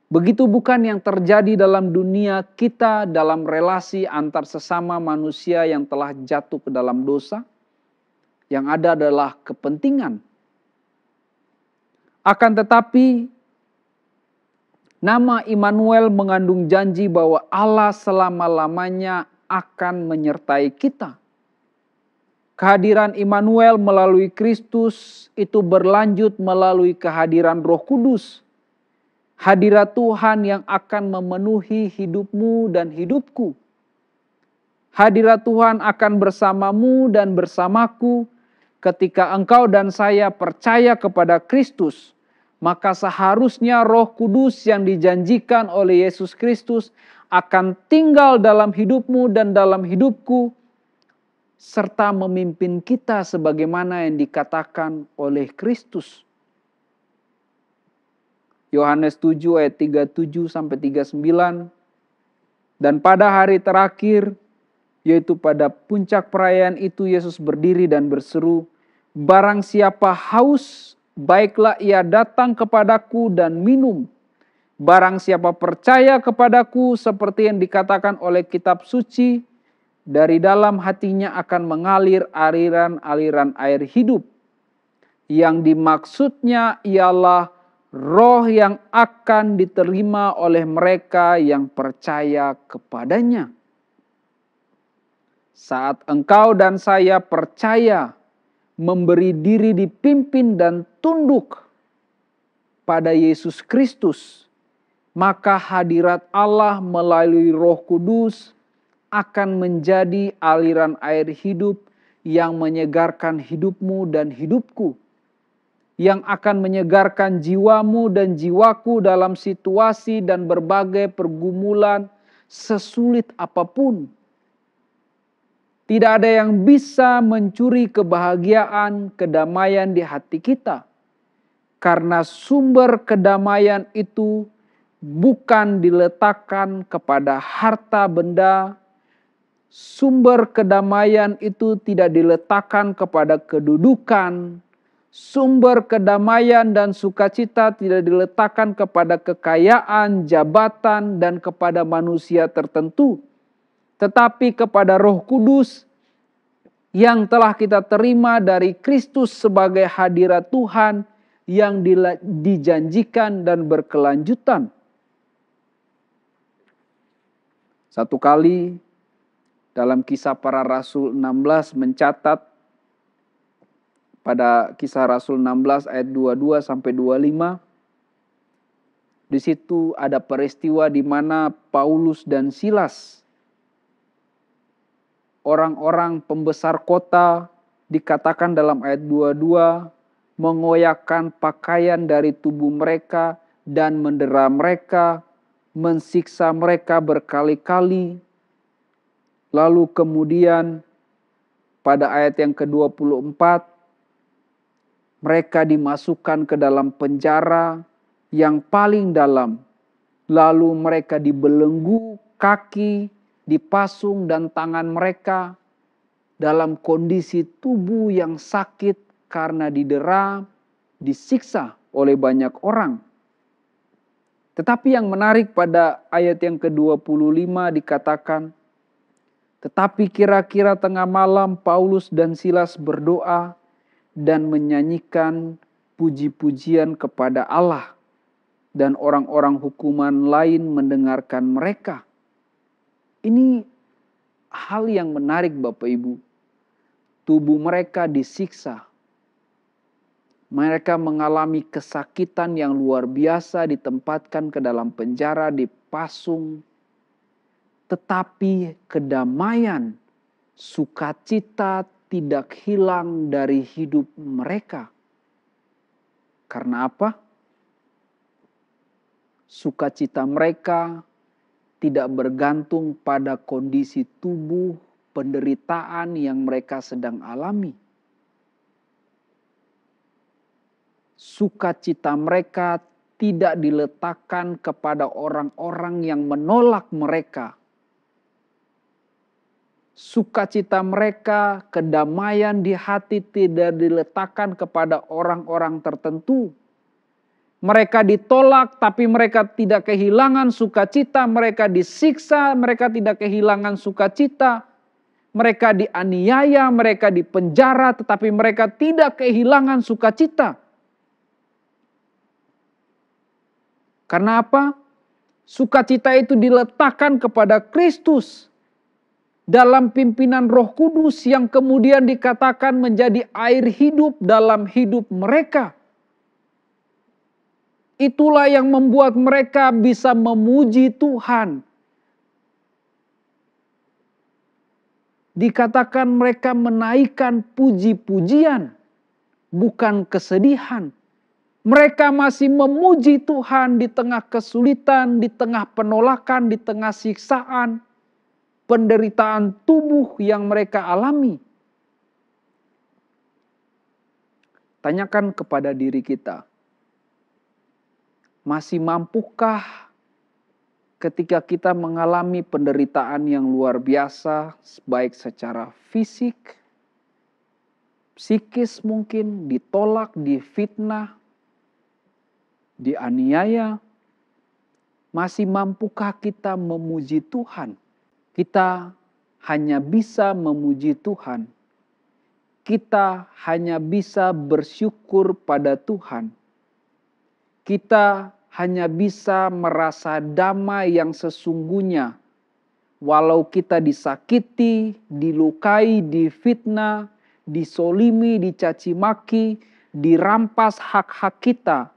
Begitu bukan yang terjadi dalam dunia kita, dalam relasi antar sesama manusia yang telah jatuh ke dalam dosa. Yang ada adalah kepentingan. Akan tetapi, nama Immanuel mengandung janji bahwa Allah selama-lamanya akan menyertai kita. Kehadiran Immanuel melalui Kristus itu berlanjut melalui kehadiran Roh Kudus. Hadirat Tuhan yang akan memenuhi hidupmu dan hidupku. Hadirat Tuhan akan bersamamu dan bersamaku ketika engkau dan saya percaya kepada Kristus. Maka seharusnya Roh Kudus yang dijanjikan oleh Yesus Kristus akan tinggal dalam hidupmu dan dalam hidupku, serta memimpin kita sebagaimana yang dikatakan oleh Kristus. Yohanes 7 ayat 37 sampai 39. Dan pada hari terakhir, yaitu pada puncak perayaan itu, Yesus berdiri dan berseru, "Barang siapa haus, baiklah ia datang kepadaku dan minum. Barang siapa percaya kepadaku, seperti yang dikatakan oleh kitab suci, dari dalam hatinya akan mengalir aliran-aliran air hidup." Yang dimaksudnya ialah Roh yang akan diterima oleh mereka yang percaya kepadanya. Saat engkau dan saya percaya, memberi diri dipimpin dan tunduk pada Yesus Kristus, maka hadirat Allah melalui Roh Kudus akan menjadi aliran air hidup yang menyegarkan hidupmu dan hidupku. Yang akan menyegarkan jiwamu dan jiwaku dalam situasi dan berbagai pergumulan sesulit apapun. Tidak ada yang bisa mencuri kebahagiaan, kedamaian di hati kita. Karena sumber kedamaian itu bukan diletakkan kepada harta benda. Sumber kedamaian itu tidak diletakkan kepada kedudukan. Sumber kedamaian dan sukacita tidak diletakkan kepada kekayaan, jabatan, dan kepada manusia tertentu. Tetapi kepada Roh Kudus yang telah kita terima dari Kristus sebagai hadirat Tuhan yang dijanjikan dan berkelanjutan. Satu kali dalam Kisah Para Rasul 16 mencatat, pada Kisah Rasul 16 ayat 22 sampai 25. Di situ ada peristiwa di mana Paulus dan Silas, orang-orang pembesar kota, dikatakan dalam ayat 22, mengoyakkan pakaian dari tubuh mereka dan mendera mereka, mensiksa mereka berkali-kali. Lalu kemudian pada ayat yang ke-24, mereka dimasukkan ke dalam penjara yang paling dalam. Lalu mereka dibelenggu kaki, dipasung dan tangan mereka dalam kondisi tubuh yang sakit karena didera, disiksa oleh banyak orang. Tetapi yang menarik pada ayat yang ke-25 dikatakan, tetapi kira-kira tengah malam Paulus dan Silas berdoa dan menyanyikan puji-pujian kepada Allah, dan orang-orang hukuman lain mendengarkan mereka. Ini hal yang menarik Bapak Ibu. Tubuh mereka disiksa. Mereka mengalami kesakitan yang luar biasa, ditempatkan ke dalam penjara, dipasung. Tetapi kedamaian, sukacita tidak hilang dari hidup mereka. Karena apa? Sukacita mereka tidak bergantung pada kondisi tubuh penderitaan yang mereka sedang alami. Sukacita mereka tidak diletakkan kepada orang-orang yang menolak mereka. Sukacita mereka, kedamaian di hati tidak diletakkan kepada orang-orang tertentu. Mereka ditolak tapi mereka tidak kehilangan sukacita. Mereka disiksa, mereka tidak kehilangan sukacita. Mereka dianiaya, mereka dipenjara tetapi mereka tidak kehilangan sukacita. Karena apa? Sukacita itu diletakkan kepada Kristus dalam pimpinan Roh Kudus yang kemudian dikatakan menjadi air hidup dalam hidup mereka. Itulah yang membuat mereka bisa memuji Tuhan. Dikatakan mereka menaikkan puji-pujian, bukan kesedihan. Mereka masih memuji Tuhan di tengah kesulitan, di tengah penolakan, di tengah siksaan, penderitaan tubuh yang mereka alami. Tanyakan kepada diri kita, masih mampukah ketika kita mengalami penderitaan yang luar biasa, baik secara fisik, psikis mungkin, ditolak, difitnah, dianiaya, masih mampukah kita memuji Tuhan? Kita hanya bisa memuji Tuhan. Kita hanya bisa bersyukur pada Tuhan. Kita hanya bisa merasa damai yang sesungguhnya. Walau kita disakiti, dilukai, difitnah, disolimi, dicaci maki, dirampas hak-hak kita.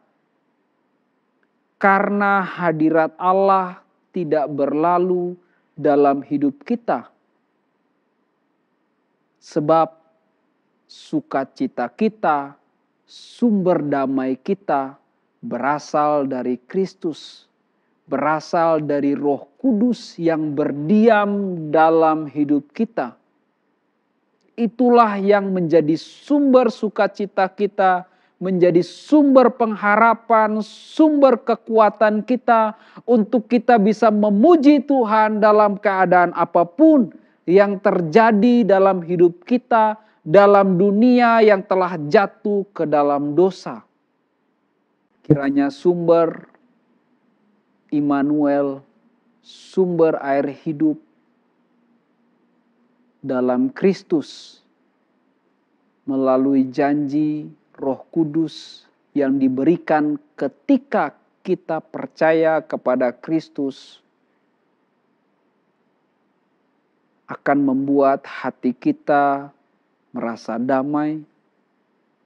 Karena hadirat Allah tidak berlalu dalam hidup kita. Sebab sukacita kita, sumber damai kita berasal dari Kristus. Berasal dari Roh Kudus yang berdiam dalam hidup kita. Itulah yang menjadi sumber sukacita kita, menjadi sumber pengharapan, sumber kekuatan kita untuk kita bisa memuji Tuhan dalam keadaan apapun yang terjadi dalam hidup kita, dalam dunia yang telah jatuh ke dalam dosa. Kiranya sumber Immanuel, sumber air hidup dalam Kristus melalui janji Roh Kudus yang diberikan ketika kita percaya kepada Kristus akan membuat hati kita merasa damai,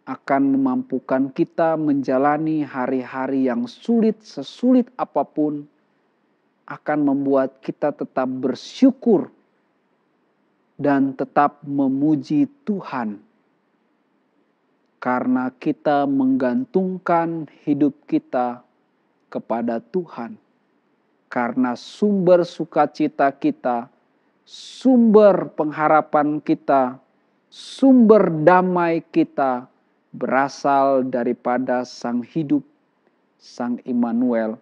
akan memampukan kita menjalani hari-hari yang sulit, sesulit apapun, akan membuat kita tetap bersyukur dan tetap memuji Tuhan. Karena kita menggantungkan hidup kita kepada Tuhan. Karena sumber sukacita kita, sumber pengharapan kita, sumber damai kita berasal daripada Sang Hidup, Sang Immanuel,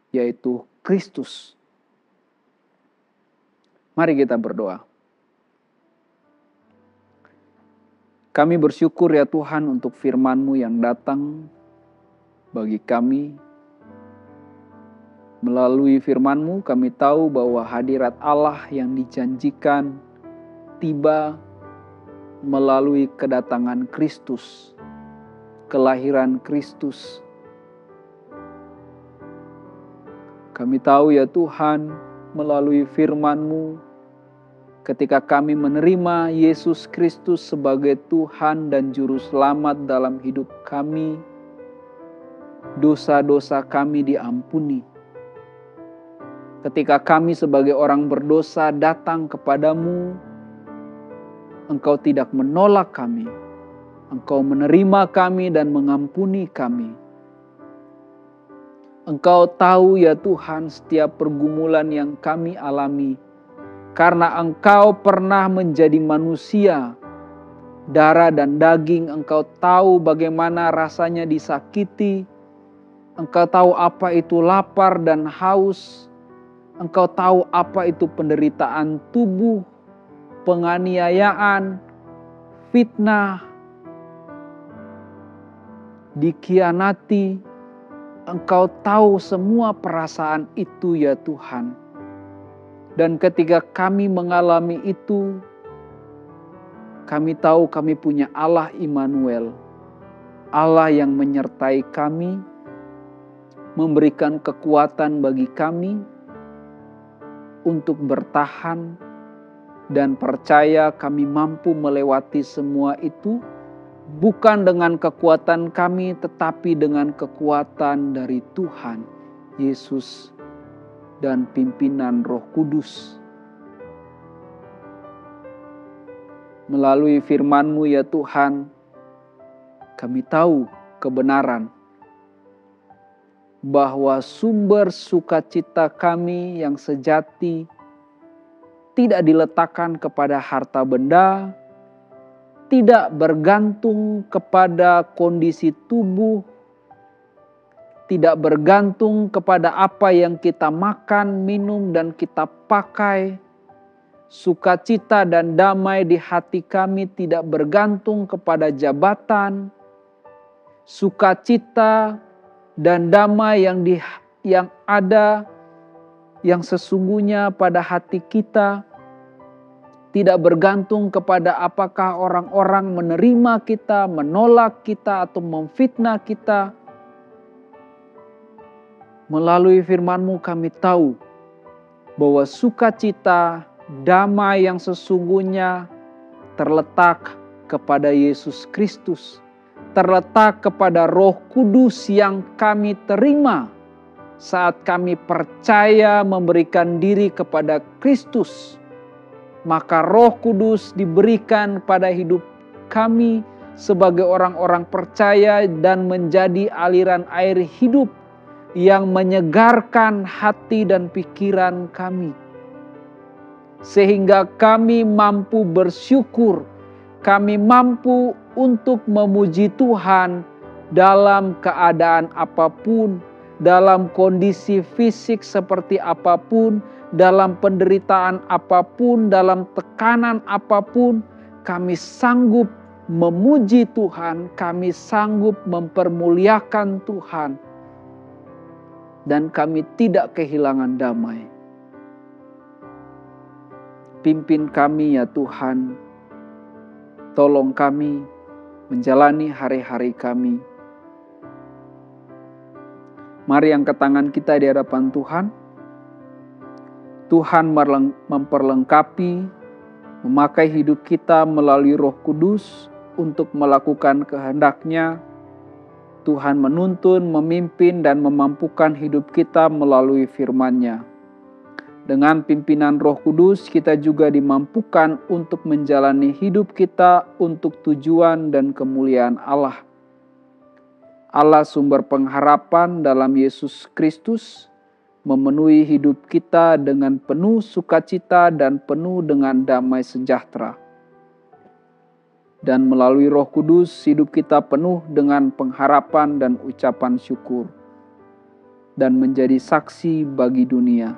yaitu Kristus. Mari kita berdoa. Kami bersyukur ya Tuhan untuk firman-Mu yang datang bagi kami. Melalui firman-Mu kami tahu bahwa hadirat Allah yang dijanjikan tiba melalui kedatangan Kristus, kelahiran Kristus. Kami tahu ya Tuhan melalui firman-Mu ketika kami menerima Yesus Kristus sebagai Tuhan dan Juru Selamat dalam hidup kami, dosa-dosa kami diampuni. Ketika kami sebagai orang berdosa datang kepadamu, Engkau tidak menolak kami. Engkau menerima kami dan mengampuni kami. Engkau tahu ya Tuhan setiap pergumulan yang kami alami. karena Engkau pernah menjadi manusia, darah dan daging. Engkau tahu bagaimana rasanya disakiti. Engkau tahu apa itu lapar dan haus. Engkau tahu apa itu penderitaan tubuh, penganiayaan, fitnah, dikhianati. Engkau tahu semua perasaan itu ya Tuhan. Dan ketika kami mengalami itu, kami tahu kami punya Allah Immanuel, Allah yang menyertai kami, memberikan kekuatan bagi kami untuk bertahan, dan percaya kami mampu melewati semua itu, bukan dengan kekuatan kami, tetapi dengan kekuatan dari Tuhan Yesus dan pimpinan Roh Kudus. Melalui firman-Mu ya Tuhan, kami tahu kebenaran bahwa sumber sukacita kami yang sejati tidak diletakkan kepada harta benda, tidak bergantung kepada kondisi tubuh, tidak bergantung kepada apa yang kita makan, minum, dan kita pakai. Sukacita dan damai di hati kami tidak bergantung kepada jabatan. Sukacita dan damai yang ada, yang sesungguhnya pada hati kita, tidak bergantung kepada apakah orang-orang menerima kita, menolak kita, atau memfitnah kita. Melalui firman-Mu kami tahu bahwa sukacita, damai yang sesungguhnya terletak kepada Yesus Kristus, terletak kepada Roh Kudus yang kami terima saat kami percaya memberikan diri kepada Kristus. Maka Roh Kudus diberikan pada hidup kami sebagai orang-orang percaya dan menjadi aliran air hidup yang menyegarkan hati dan pikiran kami. Sehingga kami mampu bersyukur, kami mampu untuk memuji Tuhan dalam keadaan apapun, dalam kondisi fisik seperti apapun, dalam penderitaan apapun, dalam tekanan apapun, kami sanggup memuji Tuhan, kami sanggup mempermuliakan Tuhan, dan kami tidak kehilangan damai. Pimpin kami ya Tuhan, tolong kami menjalani hari-hari kami. Mari angkat tangan kita di hadapan Tuhan. Tuhan memperlengkapi, memakai hidup kita melalui Roh Kudus untuk melakukan kehendak-Nya. Tuhan menuntun, memimpin, dan memampukan hidup kita melalui firman-Nya. Dengan pimpinan Roh Kudus, kita juga dimampukan untuk menjalani hidup kita untuk tujuan dan kemuliaan Allah. Allah sumber pengharapan dalam Yesus Kristus memenuhi hidup kita dengan penuh sukacita dan penuh dengan damai sejahtera. Dan melalui Roh Kudus, hidup kita penuh dengan pengharapan dan ucapan syukur, dan menjadi saksi bagi dunia.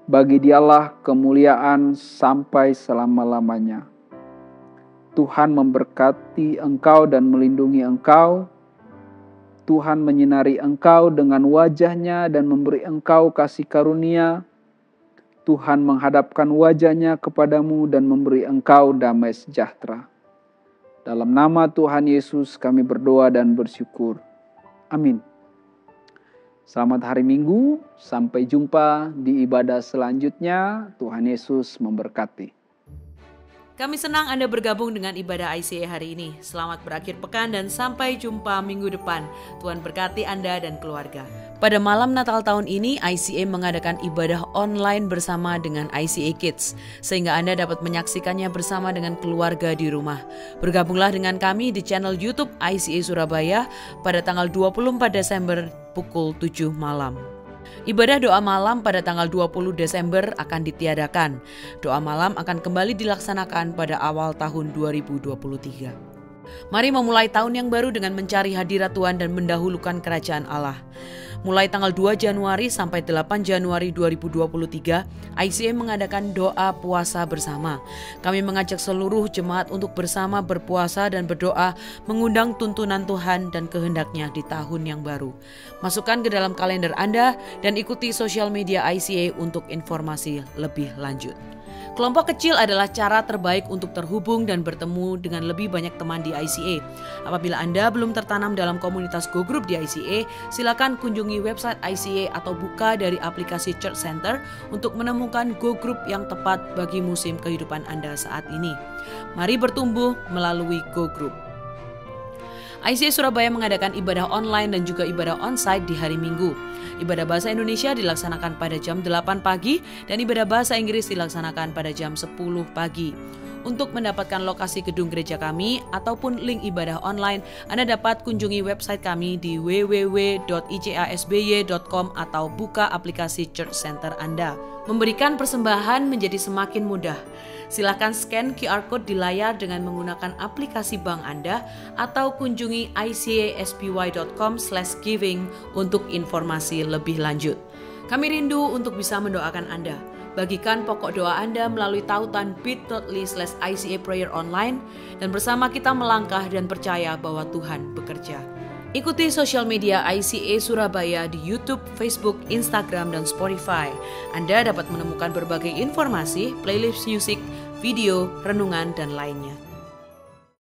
Bagi Dialah kemuliaan sampai selama-lamanya. Tuhan memberkati engkau dan melindungi engkau. Tuhan menyinari engkau dengan wajah-Nya dan memberi engkau kasih karunia. Tuhan menghadapkan wajah-Nya kepadamu dan memberi engkau damai sejahtera. Dalam nama Tuhan Yesus kami berdoa dan bersyukur. Amin. Selamat hari Minggu, sampai jumpa di ibadah selanjutnya. Tuhan Yesus memberkati. Kami senang Anda bergabung dengan ibadah ICA hari ini. Selamat berakhir pekan dan sampai jumpa minggu depan. Tuhan berkati Anda dan keluarga. Pada malam Natal tahun ini, ICA mengadakan ibadah online bersama dengan ICA Kids, sehingga Anda dapat menyaksikannya bersama dengan keluarga di rumah. Bergabunglah dengan kami di channel YouTube ICA Surabaya pada tanggal 24 Desember pukul 7 malam. Ibadah doa malam pada tanggal 20 Desember akan ditiadakan. Doa malam akan kembali dilaksanakan pada awal tahun 2023. Mari memulai tahun yang baru dengan mencari hadirat Tuhan dan mendahulukan kerajaan Allah. Mulai tanggal 2 Januari sampai 8 Januari 2023, ICA mengadakan doa puasa bersama. Kami mengajak seluruh jemaat untuk bersama berpuasa dan berdoa, mengundang tuntunan Tuhan dan kehendaknya di tahun yang baru. Masukkan ke dalam kalender Anda dan ikuti sosial media ICA untuk informasi lebih lanjut. Kelompok kecil adalah cara terbaik untuk terhubung dan bertemu dengan lebih banyak teman di ICA. Apabila Anda belum tertanam dalam komunitas Go Group di ICA, silakan kunjungi website ICA atau buka dari aplikasi Church Center untuk menemukan Go Group yang tepat bagi musim kehidupan Anda saat ini. Mari bertumbuh melalui Go Group. ICA Surabaya mengadakan ibadah online dan juga ibadah onsite di hari Minggu. Ibadah bahasa Indonesia dilaksanakan pada jam 8 pagi dan ibadah bahasa Inggris dilaksanakan pada jam 10 pagi. Untuk mendapatkan lokasi gedung gereja kami ataupun link ibadah online, Anda dapat kunjungi website kami di www.icasby.com atau buka aplikasi Church Center Anda. Memberikan persembahan menjadi semakin mudah. Silakan scan QR Code di layar dengan menggunakan aplikasi bank Anda atau kunjungi icasby.com/giving untuk informasi lebih lanjut. Kami rindu untuk bisa mendoakan Anda. Bagikan pokok doa Anda melalui tautan bit.ly/ICA Prayer Online dan bersama kita melangkah dan percaya bahwa Tuhan bekerja. Ikuti sosial media ICA Surabaya di YouTube, Facebook, Instagram, dan Spotify. Anda dapat menemukan berbagai informasi, playlist musik, video, renungan, dan lainnya.